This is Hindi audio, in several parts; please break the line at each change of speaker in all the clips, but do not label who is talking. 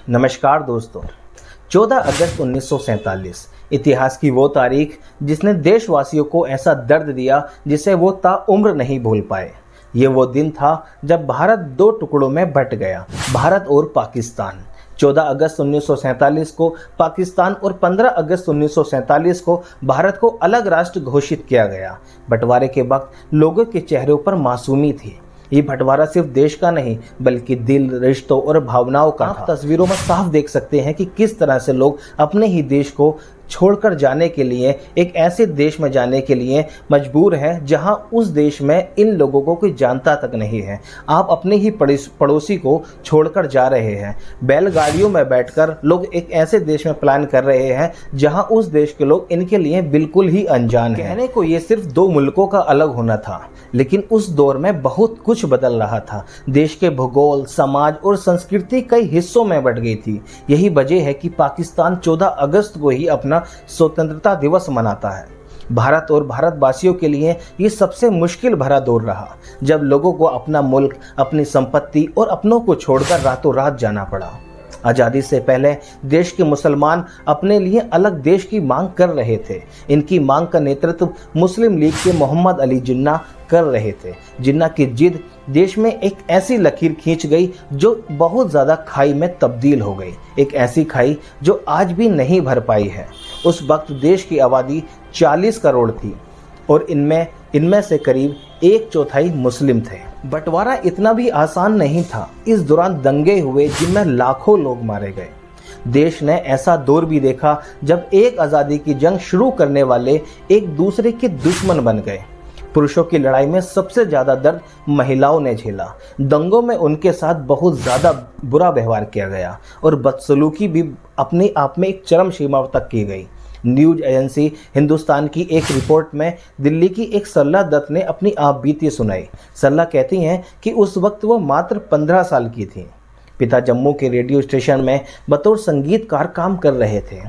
नमस्कार दोस्तों। 14 अगस्त 1947 इतिहास की वो तारीख जिसने देशवासियों को ऐसा दर्द दिया जिसे वो ताउम्र नहीं भूल पाए। ये वो दिन था जब भारत दो टुकड़ों में बंट गया, भारत और पाकिस्तान। 14 अगस्त 1947 को पाकिस्तान और 15 अगस्त 1947 को भारत को अलग राष्ट्र घोषित किया गया। बंटवारे के वक्त लोगों के चेहरों पर मासूमी थी। ये बंटवारा सिर्फ देश का नहीं बल्कि दिल, रिश्तों और भावनाओं का था। तस्वीरों में साफ देख सकते हैं कि किस तरह से लोग अपने ही देश को छोड़कर जाने के लिए, एक ऐसे देश में जाने के लिए मजबूर हैं जहां उस देश में इन लोगों को कोई जानता तक नहीं है। आप अपने ही पड़ोसी को छोड़कर जा रहे हैं। बैलगाड़ियों में बैठकर लोग एक ऐसे देश में प्लान कर रहे हैं जहां उस देश के लोग इनके लिए बिल्कुल ही अनजान हैं। कहने को ये सिर्फ दो मुल्कों का अलग होना था, लेकिन उस दौर में बहुत कुछ बदल रहा था। देश के भूगोल, समाज और संस्कृति कई हिस्सों में बंट गई थी। यही वजह है कि पाकिस्तान 14 अगस्त को ही अपना स्वतंत्रता दिवस मनाता है। भारत और भारतवासियों के लिए ये सबसे मुश्किल भरा दौर रहा, जब लोगों को अपना मुल्क, अपनी संपत्ति और अपनों को छोड़कर रातों रात जाना पड़ा। आज़ादी से पहले देश के मुसलमान अपने लिए अलग देश की मांग कर रहे थे। इनकी मांग का नेतृत्व मुस्लिम लीग के मोहम्मद अली जिन्ना कर रहे थे। जिन्ना की जिद देश में एक ऐसी लकीर खींच गई जो बहुत ज़्यादा खाई में तब्दील हो गई, एक ऐसी खाई जो आज भी नहीं भर पाई है। उस वक्त देश की आबादी 40 करोड़ थी और इनमें से करीब 1/4 मुस्लिम थे। बंटवारा इतना भी आसान नहीं था। इस दौरान दंगे हुए जिनमें लाखों लोग मारे गए। देश ने ऐसा दौर भी देखा जब एक आज़ादी की जंग शुरू करने वाले एक दूसरे के दुश्मन बन गए। पुरुषों की लड़ाई में सबसे ज़्यादा दर्द महिलाओं ने झेला। दंगों में उनके साथ बहुत ज़्यादा बुरा व्यवहार किया गया और बदसलूकी भी अपने आप में एक चरम सीमा तक की गई। न्यूज़ एजेंसी हिंदुस्तान की एक रिपोर्ट में दिल्ली की एक सरला दत्त ने अपनी आप बीती सुनाई। सरला कहती हैं कि उस वक्त वो मात्र 15 साल की थी। पिता जम्मू के रेडियो स्टेशन में बतौर संगीतकार काम कर रहे थे।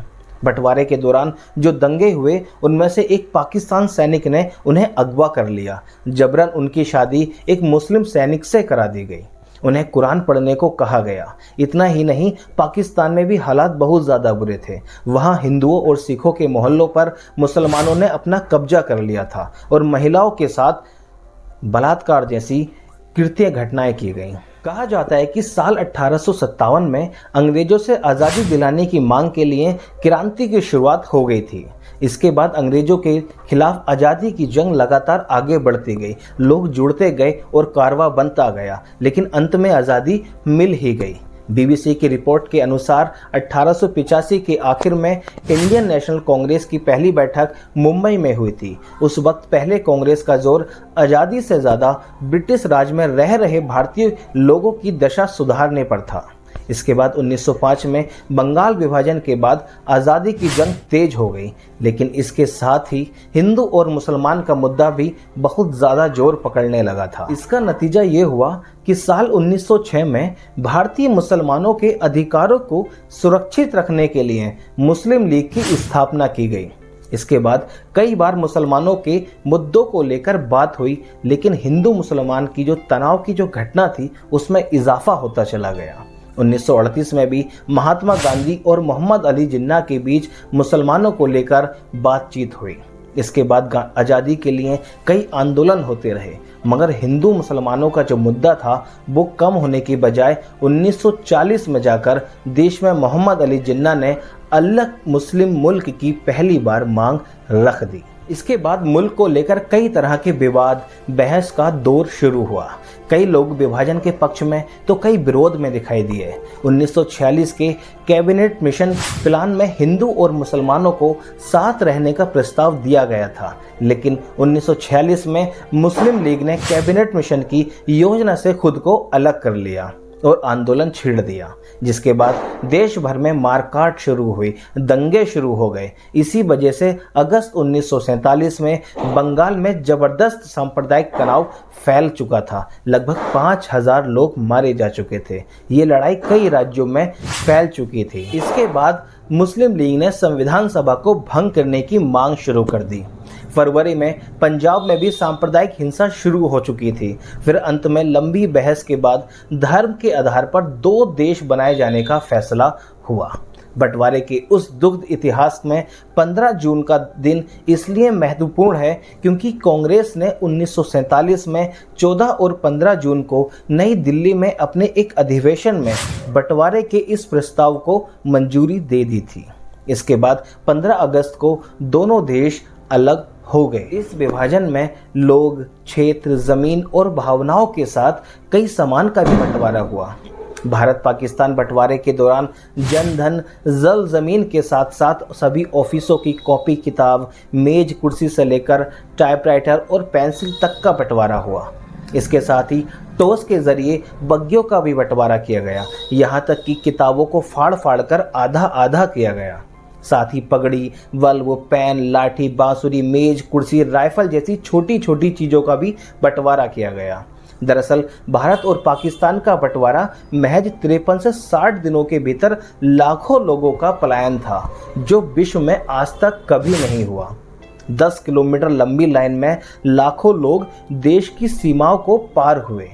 बंटवारे के दौरान जो दंगे हुए उनमें से एक पाकिस्तान सैनिक ने उन्हें अगवा कर लिया। जबरन उनकी शादी एक मुस्लिम सैनिक से करा दी गई। उन्हें कुरान पढ़ने को कहा गया। इतना ही नहीं, पाकिस्तान में भी हालात बहुत ज़्यादा बुरे थे। वहाँ हिंदुओं और सिखों के मोहल्लों पर मुसलमानों ने अपना कब्जा कर लिया था और महिलाओं के साथ बलात्कार जैसी कृत्य घटनाएं की गईं। कहा जाता है कि साल 1857 में अंग्रेजों से आज़ादी दिलाने की मांग के लिए क्रांति की शुरुआत हो गई थी। इसके बाद अंग्रेजों के खिलाफ आज़ादी की जंग लगातार आगे बढ़ती गई। लोग जुड़ते गए और कारवा बनता गया, लेकिन अंत में आज़ादी मिल ही गई। बीबीसी की रिपोर्ट के अनुसार 1885 के आखिर में इंडियन नेशनल कांग्रेस की पहली बैठक मुंबई में हुई थी। उस वक्त पहले कांग्रेस का जोर आज़ादी से ज़्यादा ब्रिटिश राज में रह रहे भारतीय लोगों की दशा सुधारने पर था। इसके बाद 1905 में बंगाल विभाजन के बाद आज़ादी की जंग तेज हो गई, लेकिन इसके साथ ही हिंदू और मुसलमान का मुद्दा भी बहुत ज़्यादा जोर पकड़ने लगा था। इसका नतीजा ये हुआ कि साल 1906 में भारतीय मुसलमानों के अधिकारों को सुरक्षित रखने के लिए मुस्लिम लीग की स्थापना की गई। इसके बाद कई बार मुसलमानों के मुद्दों को लेकर बात हुई, लेकिन हिंदू मुसलमान की जो तनाव की जो घटना थी उसमें इजाफा होता चला गया। 1938 में भी महात्मा गांधी और मोहम्मद अली जिन्ना के बीच मुसलमानों को लेकर बातचीत हुई। इसके बाद आज़ादी के लिए कई आंदोलन होते रहे, मगर हिंदू मुसलमानों का जो मुद्दा था वो कम होने की बजाय 1940 में जाकर देश में मोहम्मद अली जिन्ना ने अलग मुस्लिम मुल्क की पहली बार मांग रख दी। इसके बाद मुल्क को लेकर कई तरह के विवाद, बहस का दौर शुरू हुआ। कई लोग विभाजन के पक्ष में तो कई विरोध में दिखाई दिए। 1946 के कैबिनेट मिशन प्लान में हिंदू और मुसलमानों को साथ रहने का प्रस्ताव दिया गया था, लेकिन 1946 में मुस्लिम लीग ने कैबिनेट मिशन की योजना से खुद को अलग कर लिया और आंदोलन छेड़ दिया, जिसके बाद देश भर में मारकाट शुरू हुई, दंगे शुरू हो गए। इसी वजह से अगस्त 1947 में बंगाल में जबरदस्त सांप्रदायिक तनाव फैल चुका था। लगभग 5000 लोग मारे जा चुके थे। ये लड़ाई कई राज्यों में फैल चुकी थी। इसके बाद मुस्लिम लीग ने संविधान सभा को भंग करने की मांग शुरू कर दी। फरवरी में पंजाब में भी सांप्रदायिक हिंसा शुरू हो चुकी थी। फिर अंत में लंबी बहस के बाद धर्म के आधार पर 2 देश बनाए जाने का फैसला हुआ। बंटवारे के उस दुग्ध इतिहास में 15 जून का दिन इसलिए महत्वपूर्ण है क्योंकि कांग्रेस ने 1947 में 14 और 15 जून को नई दिल्ली में अपने एक अधिवेशन में बंटवारे के इस प्रस्ताव को मंजूरी दे दी थी। इसके बाद 15 अगस्त को दोनों देश अलग हो गए। इस विभाजन में लोग, क्षेत्र, जमीन और भावनाओं के साथ कई सामान का भी बंटवारा हुआ। भारत पाकिस्तान बंटवारे के दौरान जन धन, जल जमीन के साथ साथ सभी ऑफिसों की कॉपी किताब, मेज कुर्सी से लेकर टाइपराइटर और पेंसिल तक का बंटवारा हुआ। इसके साथ ही टोस के जरिए बग्गियों का भी बंटवारा किया गया। यहाँ तक कि किताबों को फाड़ फाड़ कर आधा आधा किया गया। साथ ही पगड़ी, बल्ब, पेन, लाठी, बांसुरी, मेज, कुर्सी, राइफल जैसी छोटी छोटी चीज़ों का भी बंटवारा किया गया। दरअसल भारत और पाकिस्तान का बंटवारा महज 53 से 60 दिनों के भीतर लाखों लोगों का पलायन था, जो विश्व में आज तक कभी नहीं हुआ। 10 किलोमीटर लंबी लाइन में लाखों लोग देश की सीमाओं को पार हुए।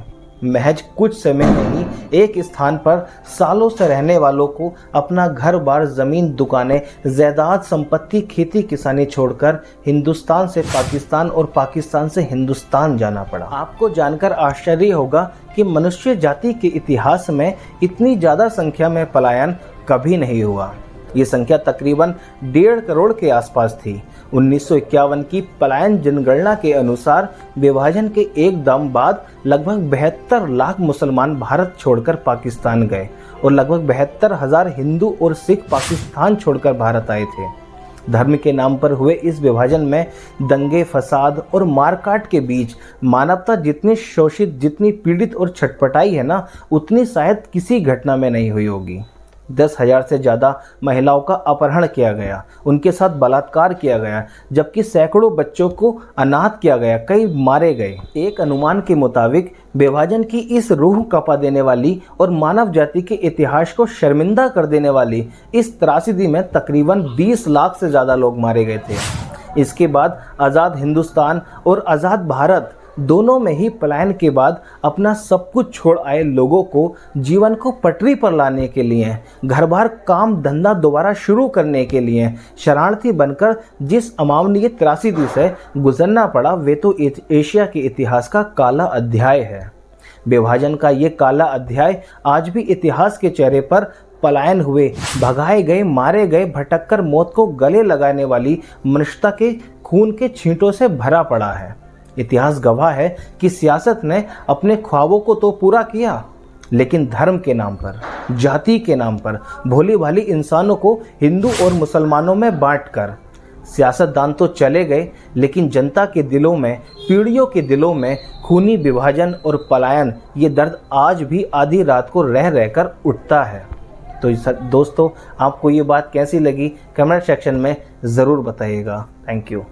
महज कुछ समय में ही एक स्थान पर सालों से रहने वालों को अपना घर बार, जमीन, दुकानें, जायदाद, संपत्ति, खेती किसानी छोड़कर हिंदुस्तान से पाकिस्तान और पाकिस्तान से हिंदुस्तान जाना पड़ा। आपको जानकर आश्चर्य होगा कि मनुष्य जाति के इतिहास में इतनी ज़्यादा संख्या में पलायन कभी नहीं हुआ। ये संख्या तकरीबन 1.5 करोड़ के आसपास थी। 1951 की पलायन जनगणना के अनुसार विभाजन के एकदम बाद लगभग 72 लाख मुसलमान भारत छोड़कर पाकिस्तान गए और लगभग 72,000 हिंदू और सिख पाकिस्तान छोड़कर भारत आए थे। धर्म के नाम पर हुए इस विभाजन में दंगे, फसाद और मारकाट के बीच मानवता जितनी शोषित, जितनी पीड़ित और छटपटाई है ना, उतनी शायद किसी घटना में नहीं हुई होगी। 10,000 से ज़्यादा महिलाओं का अपहरण किया गया, उनके साथ बलात्कार किया गया, जबकि सैकड़ों बच्चों को अनाथ किया गया, कई मारे गए। एक अनुमान के मुताबिक विभाजन की इस रूह कपा देने वाली और मानव जाति के इतिहास को शर्मिंदा कर देने वाली इस त्रासदी में तकरीबन 20 लाख से ज़्यादा लोग मारे गए थे। इसके बाद आज़ाद हिंदुस्तान और आज़ाद भारत दोनों में ही पलायन के बाद अपना सब कुछ छोड़ आए लोगों को जीवन को पटरी पर लाने के लिए, घर बार, काम धंधा दोबारा शुरू करने के लिए शरणार्थी बनकर जिस अमानवीय त्रासदी से गुजरना पड़ा, वे तो एशिया के इतिहास का काला अध्याय है। विभाजन का ये काला अध्याय आज भी इतिहास के चेहरे पर पलायन हुए, भगाए गए, मारे गए, भटककर मौत को गले लगाने वाली मनुष्यता के खून के छींटों से भरा पड़ा है। इतिहास गवाह है कि सियासत ने अपने ख्वाबों को तो पूरा किया, लेकिन धर्म के नाम पर, जाति के नाम पर भोली भाली इंसानों को हिंदू और मुसलमानों में बांटकर सियासतदान तो चले गए, लेकिन जनता के दिलों में, पीढ़ियों के दिलों में खूनी विभाजन और पलायन, ये दर्द आज भी आधी रात को रह रहकर उठता है। तो दोस्तों, आपको ये बात कैसी लगी कमेंट सेक्शन में ज़रूर बताइएगा। Thank you.